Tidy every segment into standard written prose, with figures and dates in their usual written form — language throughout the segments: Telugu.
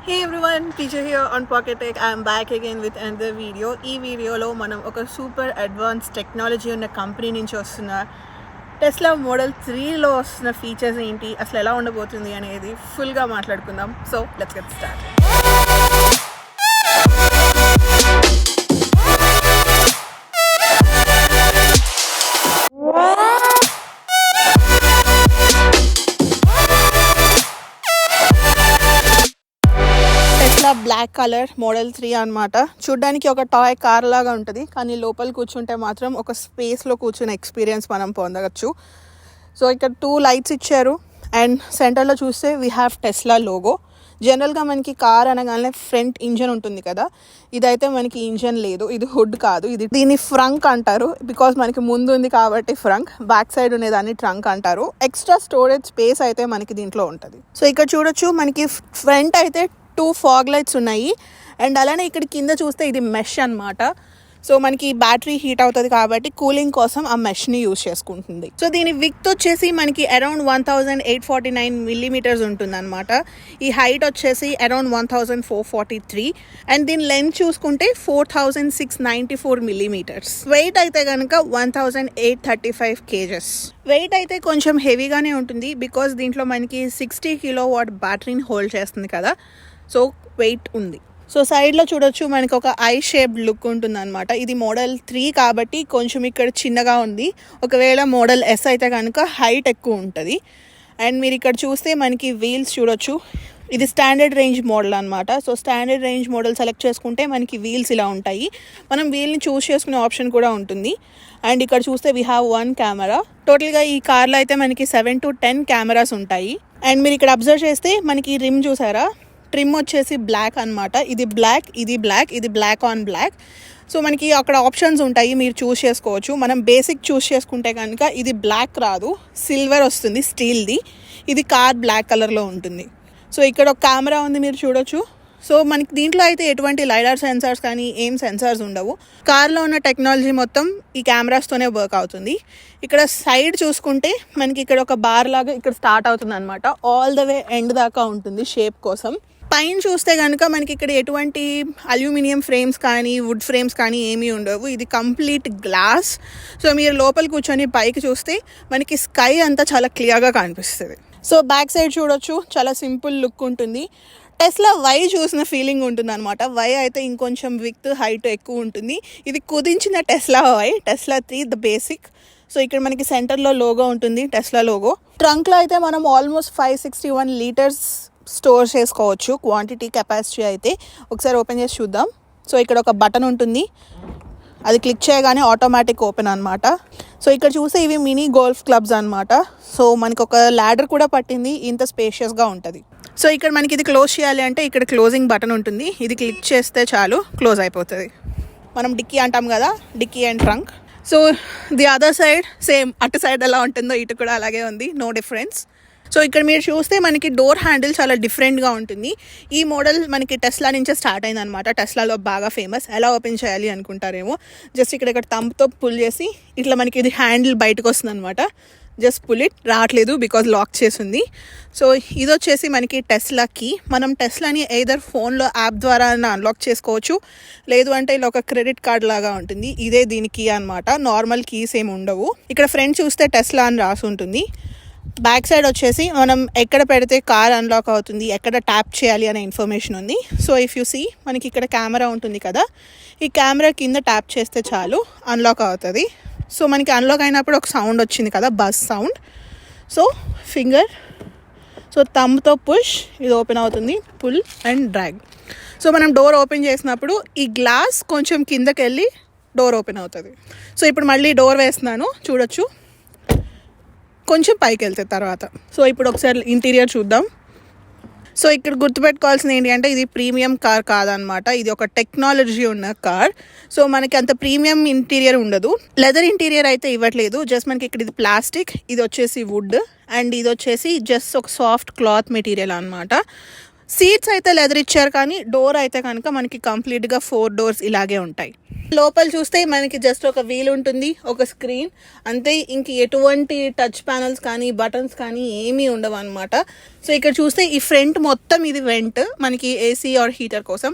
Hey everyone, teacher here on PocketTech. I am back again with another video. ఈ వీడియోలో మనం ఒక సూపర్ అడ్వాన్స్ టెక్నాలజీ ఉన్న కంపెనీ నుంచి వస్తున్న టెస్లా మోడల్ 3లో వస్తున్న ఫీచర్స్ ఏంటి, అసలు ఎలా ఉండబోతుంది అనేది ఫుల్గా మాట్లాడుకుందాం. So let's get start. Black colour model 3 అనమాట. చూడ్డానికి ఒక టాయ్ కార్ లాగా ఉంటుంది, కానీ లోపల కూర్చుంటే మాత్రం ఒక స్పేస్లో కూర్చున్న ఎక్స్పీరియన్స్ మనం పొందవచ్చు. సో ఇక్కడ 2 లైట్స్ ఇచ్చారు అండ్ సెంటర్లో చూస్తే వీ హ్యావ్ టెస్లా లోగో. జనరల్గా మనకి కార్ అనగానే ఫ్రంట్ ఇంజన్ ఉంటుంది కదా, ఇదైతే మనకి ఇంజన్ లేదు, ఇది హుడ్ కాదు, దీన్ని ఫ్రంక్ అంటారు. బికాస్ మనకి ముందు ఉంది కాబట్టి ఫ్రంక్, బ్యాక్ సైడ్ ఉండేదాన్ని ట్రంక్ అంటారు. ఎక్స్ట్రా స్టోరేజ్ స్పేస్ అయితే మనకి దీంట్లో ఉంటుంది. సో ఇక్కడ చూడొచ్చు, మనకి ఫ్రంట్ అయితే 2 ఫాగ్ లైట్స్ ఉన్నాయి అండ్ అలానే ఇక్కడ కింద చూస్తే ఇది మెష్ అనమాట. సో మనకి బ్యాటరీ హీట్ అవుతుంది కాబట్టి కూలింగ్ కోసం ఆ మెష్ని యూజ్ చేసుకుంటుంది. సో దీని విడ్త్ వచ్చేసి మనకి అరౌండ్ 1849 మిల్లీమీటర్స్ ఉంటుంది అనమాట. ఈ హైట్ వచ్చేసి అరౌండ్ 1443 అండ్ దీని లెంత్ చూసుకుంటే 4694 మిల్లీమీటర్స్. వెయిట్ అయితే కనుక 1835 kgs. వెయిట్ అయితే కొంచెం హెవీగానే ఉంటుంది బికాస్ దీంట్లో మనకి 60 కిలోవాట్ బ్యాటరీని హోల్డ్ చేస్తుంది కదా, సో వెయిట్ ఉంది. సో సైడ్లో చూడొచ్చు, మనకి ఒక ఐ షేప్డ్ లుక్ ఉంటుంది అనమాట. ఇది మోడల్ 3 కాబట్టి కొంచెం ఇక్కడ చిన్నగా ఉంది. ఒకవేళ మోడల్ S అయితే కనుక హైట్ ఎక్కువ ఉంటుంది. అండ్ మీరు ఇక్కడ చూస్తే మనకి వీల్స్ చూడొచ్చు, ఇది స్టాండర్డ్ రేంజ్ మోడల్ అనమాట. So standard range model select చేసుకుంటే మనకి వీల్స్ ఇలా ఉంటాయి. మనం వీల్ని చూస్ చేసుకునే ఆప్షన్ కూడా ఉంటుంది. అండ్ ఇక్కడ చూస్తే వీ హ్యావ్ 1 కెమెరా. టోటల్గా ఈ కార్లో అయితే మనకి 7 to 10 కెమెరాస్ ఉంటాయి. అండ్ మీరు ఇక్కడ అబ్జర్వ్ చేస్తే మనకి రిమ్ చూసారా, ట్రిమ్ వచ్చేసి బ్లాక్ అనమాట. ఇది బ్లాక్, ఇది బ్లాక్, ఇది బ్లాక్ ఆన్ బ్లాక్. సో మనకి అక్కడ ఆప్షన్స్ ఉంటాయి, మీరు చూస్ చేసుకోవచ్చు. మనం బేసిక్ చూస్ చేసుకుంటే కనుక ఇది బ్లాక్ రాదు, సిల్వర్ వస్తుంది, స్టీల్ది. ఇది కార్ బ్లాక్ కలర్లో ఉంటుంది. సో ఇక్కడ ఒక కెమెరా ఉంది, మీరు చూడొచ్చు. సో మనకి దీంట్లో అయితే ఎటువంటి లైడార్ సెన్సార్స్ కానీ ఏం సెన్సార్స్ ఉండవు. కార్లో ఉన్న టెక్నాలజీ మొత్తం ఈ కెమెరాస్తోనే వర్క్ అవుతుంది. ఇక్కడ సైడ్ చూసుకుంటే మనకి ఇక్కడ ఒక బార్ లాగా ఇక్కడ స్టార్ట్ అవుతుంది అనమాట. ఆల్ ద వే ఎండ్ దాకా ఉంటుంది షేప్ కోసం. పైన చూస్తే కనుక మనకి ఇక్కడ ఎటువంటి అల్యూమినియం ఫ్రేమ్స్ కానీ వుడ్ ఫ్రేమ్స్ కానీ ఏమీ ఉండవు. ఇది కంప్లీట్ గ్లాస్. సో మీరు లోపల కూర్చొని పైకి చూస్తే మనకి స్కై అంతా చాలా క్లియర్గా కనిపిస్తుంది. సో బ్యాక్ సైడ్ చూడొచ్చు, చాలా సింపుల్ లుక్ ఉంటుంది. టెస్లా వై చూసిన ఫీలింగ్ ఉంటుంది అనమాట. వై అయితే ఇంకొంచెం విడ్త్ హైట్ ఎక్కువ ఉంటుంది. ఇది కుదించిన Tesla Y, Tesla 3 the basic. So ఇక్కడ మనకి సెంటర్లో లోగో ఉంటుంది, టెస్లా లోగో. ట్రంక్లో అయితే మనం ఆల్మోస్ట్ 561 లీటర్స్ స్టోర్ చేసుకోవచ్చు క్వాంటిటీ కెపాసిటీ అయితే. ఒకసారి ఓపెన్ చేసి చూద్దాం. సో ఇక్కడ ఒక బటన్ ఉంటుంది, అది క్లిక్ చేయగానే ఆటోమేటిక్ ఓపెన్ అనమాట. సో ఇక్కడ చూస్తే ఇవి మినీ గోల్ఫ్ క్లబ్స్ అనమాట. సో మనకి ఒక ల్యాడర్ కూడా పట్టింది, ఇంత స్పేషియస్గా ఉంటుంది. సో ఇక్కడ మనకి ఇది క్లోజ్ చేయాలి అంటే ఇక్కడ క్లోజింగ్ బటన్ ఉంటుంది, ఇది క్లిక్ చేస్తే చాలు క్లోజ్ అయిపోతుంది. మనం డిక్కీ అంటాం కదా, dicky and trunk. So the other side same, అటు సైడ్ ఎలా ఉంటుందో ఇటు కూడా అలాగే ఉంది, నో డిఫరెన్స్. సో ఇక్కడ మీరు చూస్తే మనకి డోర్ హ్యాండిల్ చాలా డిఫరెంట్గా ఉంటుంది. ఈ మోడల్ మనకి టెస్లా నుంచే స్టార్ట్ అయింది అనమాట. టెస్లాలో బాగా ఫేమస్. ఎలా ఓపెన్ చేయాలి అనుకుంటారేమో, జస్ట్ ఇక్కడ థంబ్తో పుల్ చేసి ఇట్లా మనకి ఇది హ్యాండిల్ బయటకు వస్తుంది అనమాట. జస్ట్ పుల్ ఇట్, రావట్లేదు బికాజ్ లాక్ చేసింది. సో ఇది వచ్చేసి మనకి టెస్లా కీ. మనం టెస్లాని ఎయిదర్ ఫోన్లో యాప్ ద్వారా అన్లాక్ చేసుకోవచ్చు, లేదు అంటే ఇలా ఒక క్రెడిట్ కార్డ్ లాగా ఉంటుంది, ఇదే దీని కీ అనమాట. నార్మల్ కీస్ ఏమి ఉండవు. ఇక్కడ ఫ్రంట్ చూస్తే టెస్లా అని రాసి ఉంటుంది. బ్యాక్ సైడ్ వచ్చేసి మనం ఎక్కడ పెడితే కార్ అన్లాక్ అవుతుంది, ఎక్కడ ట్యాప్ చేయాలి అనే ఇన్ఫర్మేషన్ ఉంది. సో ఇఫ్ యూ సీ, మనకి ఇక్కడ కెమెరా ఉంటుంది కదా, ఈ కెమెరా కింద ట్యాప్ చేస్తే చాలు అన్లాక్ అవుతుంది. సో మనకి అన్లాక్ అయినప్పుడు ఒక సౌండ్ వచ్చింది కదా, bus sound. So finger, so థంబ్తో పుష్, ఇది ఓపెన్ అవుతుంది, పుల్ అండ్ డ్రాగ్. సో మనం డోర్ ఓపెన్ చేసినప్పుడు ఈ గ్లాస్ కొంచెం కిందకి వెళ్ళి డోర్ ఓపెన్ అవుతుంది. సో ఇప్పుడు మళ్ళీ డోర్ వేస్తున్నాను, చూడొచ్చు, కొంచెం పైకి వెళ్తాయి తర్వాత. సో ఇప్పుడు ఒకసారి ఇంటీరియర్ చూద్దాం. సో ఇక్కడ గుర్తుపెట్టుకోవాల్సింది ఏంటి అంటే, ఇది ప్రీమియం కార్ కాదనమాట, ఇది ఒక టెక్నాలజీ ఉన్న కార్. సో మనకి అంత ప్రీమియం ఇంటీరియర్ ఉండదు. లెదర్ ఇంటీరియర్ అయితే ఇవ్వట్లేదు, జస్ట్ మనకి ఇక్కడ ఇది ప్లాస్టిక్, ఇది వచ్చేసి వుడ్ అండ్ ఇది వచ్చేసి జస్ట్ ఒక సాఫ్ట్ క్లాత్ మెటీరియల్ అనమాట. సీట్స్ అయితే లెదర్ ఇచ్చారు, కానీ డోర్ అయితే కనుక మనకి కంప్లీట్గా 4 doors ఇలాగే ఉంటాయి. లోపల చూస్తే మనకి జస్ట్ ఒక వీల్ ఉంటుంది, ఒక స్క్రీన్ అంతే. ఇంక ఎటువంటి టచ్ ప్యానల్స్ కానీ బటన్స్ కానీ ఏమీ ఉండవు అనమాట. సో ఇక్కడ చూస్తే ఈ ఫ్రంట్ మొత్తం ఇది వెంట్ మనకి ఏసీ ఆర్ హీటర్ కోసం.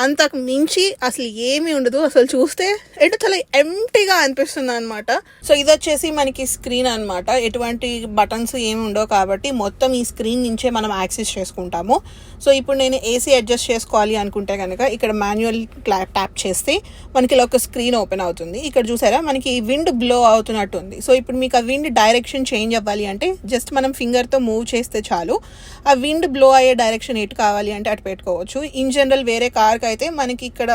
అంతకు మించి అసలు ఏమీ ఉండదు. అసలు చూస్తే ఏంటో చాలా ఎంప్టీగా అనిపిస్తుంది అనమాట. సో ఇది వచ్చేసి మనకి స్క్రీన్ అనమాట. ఎటువంటి బటన్స్ ఏమి ఉండవు కాబట్టి మొత్తం ఈ స్క్రీన్ నుంచే మనం యాక్సెస్ చేసుకుంటాము. సో ఇప్పుడు నేను ఏసీ అడ్జస్ట్ చేసుకోవాలి అనుకుంటే కనుక ఇక్కడ మాన్యువల్ ట్యాప్ చేస్తే మనకి ఇలా ఒక స్క్రీన్ ఓపెన్ అవుతుంది. ఇక్కడ చూసారా మనకి విండ్ బ్లో అవుతున్నట్టు ఉంది. సో ఇప్పుడు మీకు ఆ విండ్ డైరెక్షన్ చేంజ్ అవ్వాలి అంటే జస్ట్ మనం ఫింగర్తో మూవ్ చేస్తే చాలు. ఆ విండ్ బ్లో అయ్యే డైరెక్షన్ ఎటు కావాలి అంటే అటు పెట్టుకోవచ్చు. ఇన్ జనరల్ వేరే కార్కి అయితే మనకి ఇక్కడ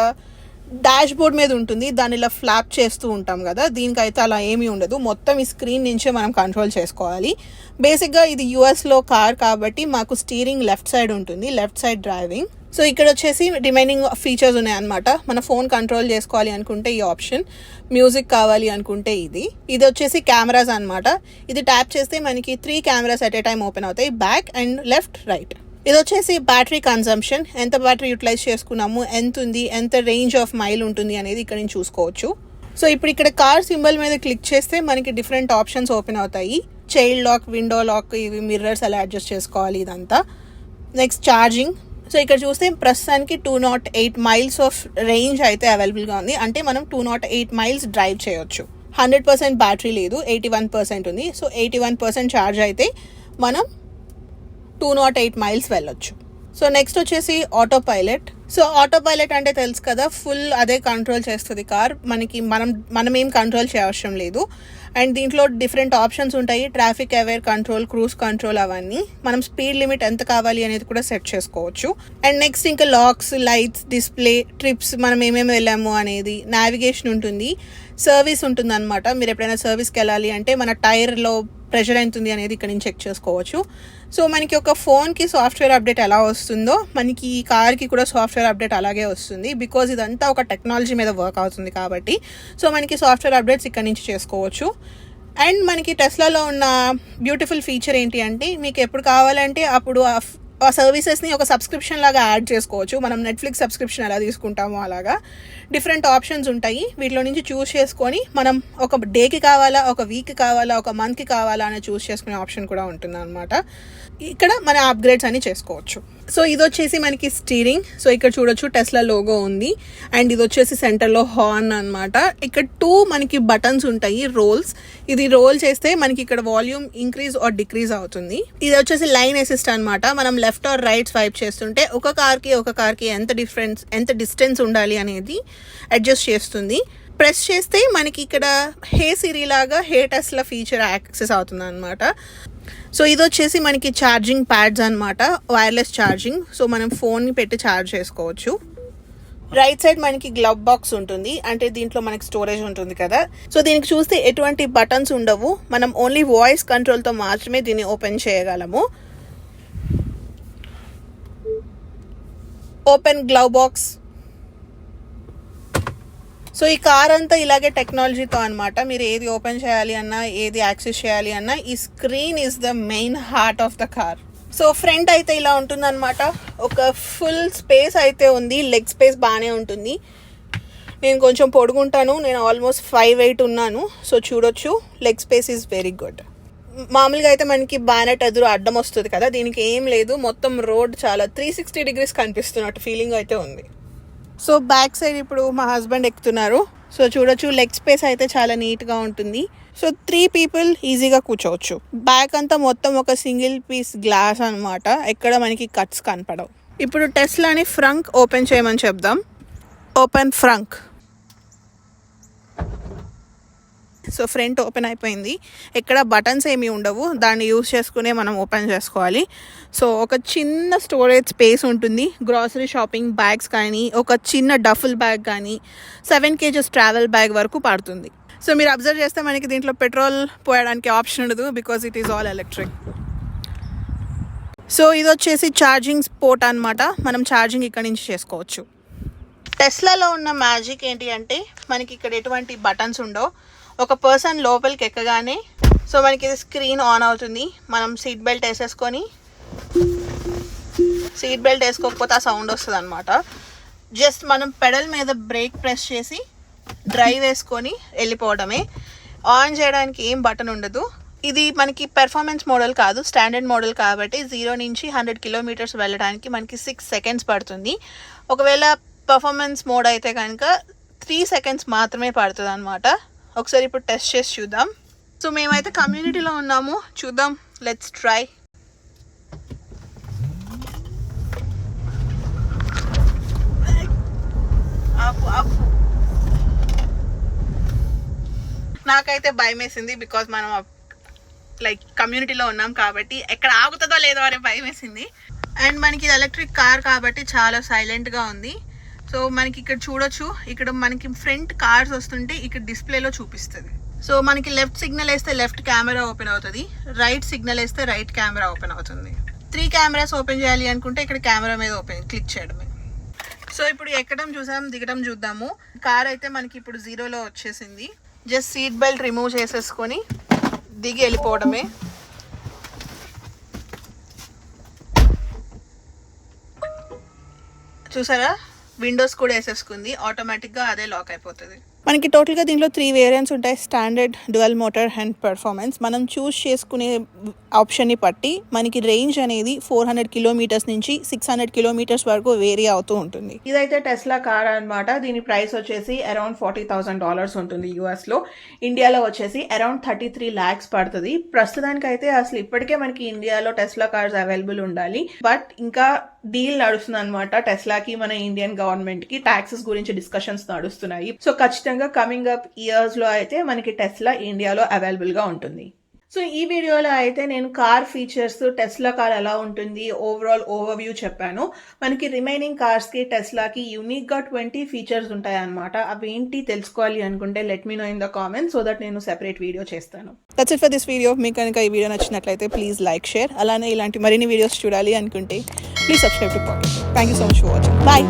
డాష్ బోర్డ్ మీద ఉంటుంది, దాన్ని ఇలా ఫ్లాప్ చేస్తూ ఉంటాం కదా. దీనికైతే అలా ఏమీ ఉండదు. మొత్తం ఈ స్క్రీన్ నుంచే మనం కంట్రోల్ చేసుకోవాలి. బేసిక్గా ఇది యూఎస్లో కార్ కాబట్టి మాకు స్టీరింగ్ లెఫ్ట్ సైడ్ ఉంటుంది, లెఫ్ట్ సైడ్ డ్రైవింగ్. సో ఇక్కడ వచ్చేసి రిమైనింగ్ ఫీచర్స్ ఉన్నాయన్నమాట. మన ఫోన్ కంట్రోల్ చేసుకోవాలి అనుకుంటే ఈ ఆప్షన్, మ్యూజిక్ కావాలి అనుకుంటే ఇది వచ్చేసి కెమెరాస్ అనమాట. ఇది ట్యాప్ చేస్తే మనకి 3 cameras at a time open అవుతాయి, బ్యాక్ అండ్ లెఫ్ట్ రైట్. ఇది వచ్చేసి బ్యాటరీ కన్సంప్షన్, ఎంత బ్యాటరీ యూటిలైజ్ చేసుకున్నాము, ఎంత ఉంది, ఎంత రేంజ్ ఆఫ్ మైల్ ఉంటుంది అనేది ఇక్కడ నుంచి చూసుకోవచ్చు. సో ఇప్పుడు ఇక్కడ కార్ సింబల్ మీద క్లిక్ చేస్తే మనకి డిఫరెంట్ ఆప్షన్స్ ఓపెన్ అవుతాయి. చైల్డ్ లాక్, విండో లాక్, ఇవి మిర్రర్స్ అలా అడ్జస్ట్ చేసుకోవాలి ఇదంతా. Next charging. సో ఇక్కడ చూస్తే ప్రస్తుతానికి 208 మైల్స్ ఆఫ్ రేంజ్ అయితే అవైలబుల్గా ఉంది. అంటే మనం 208 మైల్స్ డ్రైవ్ చేయొచ్చు. 100% బ్యాటరీ లేదు, 81% ఉంది. సో 81% ఛార్జ్ అయితే మనం 208 మైల్స్ వెళ్ళొచ్చు. సో నెక్స్ట్ వచ్చేసి auto pilot. So auto pilot అంటే తెలుసు కదా, ఫుల్ అదే కంట్రోల్ చేస్తుంది కార్. మనం ఏం కంట్రోల్ చేయవసరం లేదు. అండ్ దీంట్లో డిఫరెంట్ ఆప్షన్స్ ఉంటాయి, traffic aware control, cruise control, అవన్నీ. మనం స్పీడ్ లిమిట్ ఎంత కావాలి అనేది కూడా సెట్ చేసుకోవచ్చు. అండ్ నెక్స్ట్ ఇంకా లాక్స్, లైట్స్, డిస్ప్లే, ట్రిప్స్, మనం ఏమేమి వెళ్ళాము అనేది, నావిగేషన్ ఉంటుంది, సర్వీస్ ఉంటుంది అనమాట. మీరు ఎప్పుడైనా సర్వీస్కి వెళ్ళాలి అంటే మన టైర్లో ప్రెషర్ ఎంత ఉంది అనేది ఇక్కడ నుంచి చెక్ చేసుకోవచ్చు. సో మనకి ఒక ఫోన్కి సాఫ్ట్వేర్ అప్డేట్ ఎలా వస్తుందో మనకి ఈ కార్కి కూడా సాఫ్ట్వేర్ అప్డేట్ అలాగే వస్తుంది. బికాజ్ ఇదంతా ఒక టెక్నాలజీ మీద వర్క్ అవుతుంది కాబట్టి. సో మనకి సాఫ్ట్వేర్ అప్డేట్స్ ఇక్కడ నుంచి చేసుకోవచ్చు. అండ్ మనకి టెస్లాలో ఉన్న బ్యూటిఫుల్ ఫీచర్ ఏంటి అంటే మీకు ఎప్పుడు కావాలంటే అప్పుడు ఆ సర్వీసెస్ని ఒక సబ్స్క్రిప్షన్ లాగా యాడ్ చేసుకోవచ్చు. మనం నెట్ఫ్లిక్స్ సబ్స్క్రిప్షన్ ఎలా తీసుకుంటామో అలాగా డిఫరెంట్ ఆప్షన్స్ ఉంటాయి. వీటిలో నుంచి చూస్ చేసుకొని మనం ఒక డేకి కావాలా, ఒక వీక్కి కావాలా, ఒక మంత్కి కావాలా అని చూస్ చేసుకునే ఆప్షన్ కూడా ఉంటుంది అనమాట. ఇక్కడ మన అప్గ్రేడ్స్ అని చేసుకోవచ్చు. సో ఇది వచ్చేసి మనకి స్టీరింగ్. సో ఇక్కడ చూడొచ్చు టెస్లా లోగో ఉంది. అండ్ ఇది వచ్చేసి సెంటర్లో హార్న్ అనమాట. ఇక్కడ 2 మనకి బటన్స్ ఉంటాయి, రోల్స్. ఇది రోల్ చేస్తే మనకి ఇక్కడ వాల్యూమ్ ఇంక్రీజ్ ఆర్ డిక్రీజ్ అవుతుంది. ఇది వచ్చేసి లైన్ అసిస్ట్ అనమాట. మనం లెఫ్ట్ ఆర్ రైట్ స్వైప్ చేస్తుంటే ఒక కార్కి ఎంత డిస్టెన్స్ ఉండాలి అనేది అడ్జస్ట్ చేస్తుంది. ప్రెస్ చేస్తే మనకి ఇక్కడ హే సిరి లాగా హే టెస్లా ఫీచర్ యాక్సెస్ అవుతుంది అనమాట. సో ఇది వచ్చేసి మనకి ఛార్జింగ్ ప్యాడ్స్ అనమాట, వైర్లెస్ ఛార్జింగ్. సో మనం ఫోన్ని పెట్టి ఛార్జ్ చేసుకోవచ్చు. రైట్ సైడ్ మనకి గ్లవ్ బాక్స్ ఉంటుంది, అంటే దీంట్లో మనకి స్టోరేజ్ ఉంటుంది కదా. సో దీనికి చూస్తే ఎటువంటి బటన్స్ ఉండవు, మనం ఓన్లీ వాయిస్ కంట్రోల్తో మాత్రమే దీన్ని ఓపెన్ చేయగలము. Open glove box. సో ఈ కార్ అంతా ఇలాగే టెక్నాలజీతో అనమాట. మీరు ఏది ఓపెన్ చేయాలి అన్నా, ఏది యాక్సెస్ చేయాలి అన్నా ఈ screen is the main heart of the car. So front అయితే ఇలా ఉంటుందన్నమాట. ఒక ఫుల్ స్పేస్ అయితే ఉంది, లెగ్ స్పేస్ బాగానే ఉంటుంది. నేను కొంచెం పొడుగుంటాను, నేను ఆల్మోస్ట్ 5'8" ఉన్నాను. సో చూడొచ్చు, leg space is very good. మామూలుగా అయితే మనకి బ్యానెట్ ఎదురు అడ్డం వస్తుంది కదా, దీనికి ఏం లేదు. మొత్తం రోడ్ చాలా 360 degrees కనిపిస్తున్నట్టు ఫీలింగ్ అయితే ఉంది. సో బ్యాక్ సైడ్ ఇప్పుడు మా హస్బెండ్ ఎక్కుతున్నారు. సో చూడొచ్చు, లెగ్ స్పేస్ అయితే చాలా నీట్గా ఉంటుంది. సో 3 people ఈజీగా కూర్చోవచ్చు. బ్యాక్ అంతా మొత్తం ఒక సింగిల్ పీస్ గ్లాస్ అనమాట, ఎక్కడ మనకి కట్స్ కనపడవు. ఇప్పుడు టెస్లాని ఫ్రంక్ ఓపెన్ చేయమని చెప్దాం. ఓపెన్ ఫ్రంక్. సో ఫ్రంట్ ఓపెన్ అయిపోయింది. ఎక్కడ బటన్స్ ఏమీ ఉండవు, దాన్ని యూజ్ చేసుకునే మనం ఓపెన్ చేసుకోవాలి. సో ఒక చిన్న స్టోరేజ్ స్పేస్ ఉంటుంది, గ్రాసరీ షాపింగ్ బ్యాగ్స్ కానీ, ఒక చిన్న డఫుల్ బ్యాగ్ కానీ, 7 kgs ట్రావెల్ బ్యాగ్ వరకు పడుతుంది. సో మీరు అబ్జర్వ్ చేస్తే మనకి దీంట్లో పెట్రోల్ పోయడానికి ఆప్షన్ ఉండదు, because it is all electric. So ఇది వచ్చేసి ఛార్జింగ్ పోర్ట్ అనమాట, మనం ఛార్జింగ్ ఇక్కడ నుంచి చేసుకోవచ్చు. టెస్లాలో ఉన్న మ్యాజిక్ ఏంటి అంటే మనకి ఇక్కడ ఎటువంటి బటన్స్ ఉండవు. ఒక పర్సన్ లోపలికి ఎక్కగానే సో మనకి ఇది స్క్రీన్ ఆన్ అవుతుంది. మనం సీట్ బెల్ట్ వేసేసుకొని, సీట్ బెల్ట్ వేసుకోకపోతే ఆ సౌండ్ వస్తుంది అనమాట. జస్ట్ మనం పెడల్ మీద బ్రేక్ ప్రెస్ చేసి డ్రైవ్ వేసుకొని వెళ్ళిపోవడమే. ఆన్ చేయడానికి ఏం బటన్ ఉండదు. ఇది మనకి పెర్ఫార్మెన్స్ మోడల్ కాదు, స్టాండర్డ్ మోడల్ కాబట్టి 0 నుంచి 100 కిలోమీటర్స్ వెళ్ళడానికి మనకి 6 సెకండ్స్ పడుతుంది. ఒకవేళ పర్ఫార్మెన్స్ మోడ్ అయితే కనుక 3 సెకండ్స్ మాత్రమే పడుతుంది అనమాట. ఒకసారి ఇప్పుడు టెస్ట్ చేసి చూద్దాం. సో మేమైతే కమ్యూనిటీలో ఉన్నాము, చూద్దాం, లెట్స్ ట్రై. నాకైతే భయం వేసింది, బికాజ్ మనం లైక్ కమ్యూనిటీలో ఉన్నాం కాబట్టి ఎక్కడ ఆగుతుందో లేదో అనే భయం వేసింది. అండ్ మనకి ఇది ఎలక్ట్రిక్ కార్ కాబట్టి చాలా సైలెంట్గా ఉంది. సో మనకి ఇక్కడ చూడొచ్చు, ఇక్కడ మనకి ఫ్రంట్ కార్స్ వస్తుంటే ఇక్కడ డిస్ప్లేలో చూపిస్తుంది. సో మనకి లెఫ్ట్ సిగ్నల్ వేస్తే లెఫ్ట్ కెమెరా ఓపెన్ అవుతుంది, రైట్ సిగ్నల్ వేస్తే రైట్ కెమెరా ఓపెన్ అవుతుంది. 3 కెమెరాస్ ఓపెన్ చేయాలి అనుకుంటే ఇక్కడ కెమెరా మీద క్లిక్ చేయడమే. సో ఇప్పుడు ఎక్కడం చూసాం, దిగడం చూద్దాము. కార్ అయితే మనకి ఇప్పుడు 0లో వచ్చేసింది. జస్ట్ సీట్ బెల్ట్ రిమూవ్ చేసేసుకొని దిగి వెళ్ళిపోవడమే. చూసారా, విండోస్ కూడా వేసేసుకుంది, ఆటోమేటిక్గా అదే లాక్ అయిపోతుంది. మనకి టోటల్గా దీంట్లో 3 వేరియంట్స్ ఉంటాయి, standard, dual motor and performance. మనం చూస్ చేసుకునే ఆప్షన్ని బట్టి మనకి రేంజ్ అనేది 400 కిలోమీటర్స్ నుంచి 600 కిలోమీటర్స్ వరకు వేరీ అవుతూ ఉంటుంది. ఇదైతే టెస్లా కార్ అనమాట. దీని ప్రైస్ వచ్చేసి అరౌండ్ $40,000 ఉంటుంది యూఎస్లో. ఇండియాలో వచ్చేసి అరౌండ్ 33 lakhs పడుతుంది. ప్రస్తుతానికి అయితే అసలు ఇప్పటికే మనకి ఇండియాలో టెస్లా కార్స్ అవైలబుల్ ఉండాలి, బట్ ఇంకా డీల్ నడుస్తుంది అనమాట. టెస్లాకి మన ఇండియన్ గవర్నమెంట్ కి ట్యాక్సెస్ గురించి డిస్కషన్స్ నడుస్తున్నాయి. సో ఖచ్చితంగా కమింగ్ అప్ ఇయర్స్ లో అయితే మనకి టెస్లా ఇండియాలో అవైలబుల్ గా ఉంటుంది. సో ఈ వీడియోలో అయితే నేను కార్ ఫీచర్స్, టెస్లా కార్ ఎలా ఉంటుంది, ఓవరాల్ ఓవర్వ్యూ చెప్పాను. మనకి రిమైనింగ్ కార్స్ కి టెస్లాకి యూనిక్ గా 20 ఫీచర్స్ ఉంటాయి అనమాట. అవి ఏంటి తెలుసుకోవాలి అనుకుంటే let me know in the comments, so that నేను సెపరేట్ వీడియో చేస్తాను. That's it for this video. మీకు కనుక ఈ వీడియో నచ్చినట్లయితే ప్లీజ్ లైక్, షేర్. అలానే ఇలాంటి మరిన్ని వీడియోస్ చూడాలి అనుకుంటే please subscribe to Pocket. Thank you so much for watching. Bye.